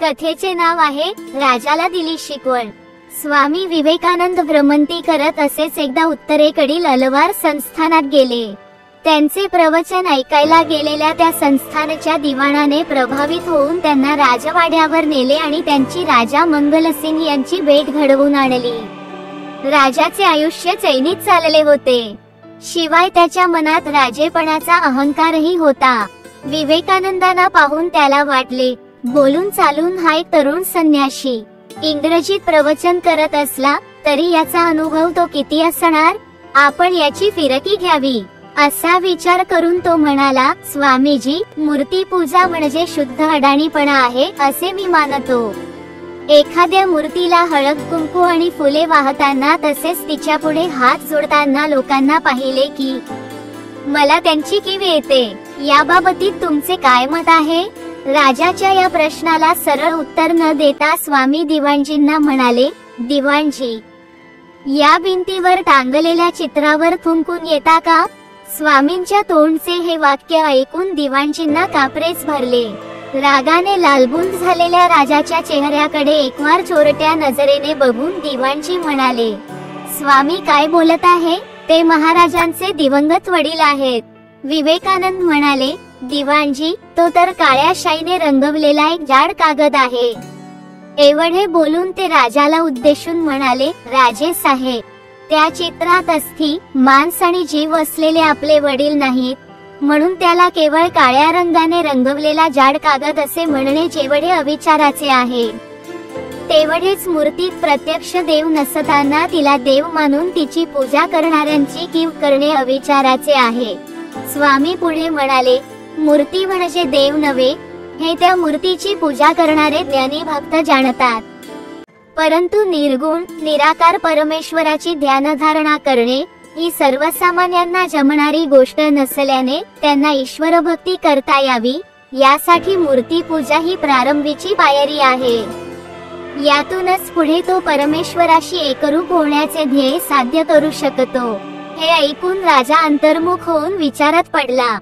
कथेचे नाव आहे राजाला दिली शिकवण। स्वामी विवेकानंद भ्रमंती करत असेच एकदा उत्तरेकडील अलवार संस्थानात गेले। त्यांचे प्रवचन ऐकायला गेलेल्या त्या संस्थानच्या दिवाणाने प्रभावित होऊन त्यांना राजवाड्यावर नेले आणि त्यांची राजा मंगलसिंह यांची भेट घडवून आणली। राजाचे आयुष्य चैनीत चालले होते, शिवाय त्याच्या मनात राजेपणाचा अहंकारही होता। विवेकानंदांना पाहून त्याला वाटले, बोलून चालून हा एक तरुण संन्यासी इंग्रजीत प्रवचन करत असला तरी याचा अनुभव तो किती असणार, आपण याची फिरकी घ्यावी असा विचार करून तो म्हणाला, स्वामीजी, मूर्तीपूजा म्हणजे शुद्ध अडाणीपणा आहे असे मी मानतो। एखाद्या मूर्तीला हळद कुंकू आणि फुले वाहताना तसेच तिच्या पुढे हात जोडताना लोकांना पाहिले की मला त्यांची कीव येते। याबाबतीत तुमचे काय मत आहे? राजाच्या या प्रश्नाला सरळ उत्तर न देता स्वामी दिवाणजींना म्हणाले, दिवाणजी, या भिंतीवर टांगलेल्या चित्रावर थुंकून येता का? स्वामींच्या तोंडचे हे वाक्य ऐकून दिवाणजींना कापरेच भरले। रागाने लालबुंद झालेल्या राजाच्या चेहऱ्याकडे एकवार चोरट्या नजरेने बघून दिवाणजी म्हणाले, स्वामी काय बोलत आहे? ते महाराजांचे दिवंगत वडील आहेत। विवेकानंद म्हणाले, दिवाणजी, तो तर काळ्या शाईने रंगवलेला एक जाड कागद आहे। एवढे बोलून ते राजाला उद्देशून म्हणाले, राजे साहेब, त्या चित्रात अस्थी, मांस आणि जीव असलेले आपले वडील नाहीत, म्हणून त्याला केवळ काळ्या रंगाने रंगवलेला जाड कागद असे म्हणणे जेवढे अविचाराचे आहे तेवढेच मूर्तीत प्रत्यक्ष देव नसताना तिला देव मानून तिची पूजा करणाऱ्यांची कीव करणे अविचाराचे आहे। स्वामी पुढे म्हणाले, मूर्ती म्हणजे देव नव्हे, हे त्या मूर्तीची पूजा करणारे ज्ञानी भक्त जाणतात। परंतु निर्गुण निराकार परमेश्वराची ध्यानधारणा करणे ही सर्वसामान्यांना जमणारी गोष्ट नसल्याने त्यांना ईश्वर भक्ती करता यावी यासाठी मूर्ती पूजा ही प्रारंभीची पायरी आहे। यातूनच पुढे तो परमेश्वराशी एकरूप होण्याचे ध्येय साध्य करू शकतो। हे ऐकून राजा अंतर्मुख होऊन विचारात पडला।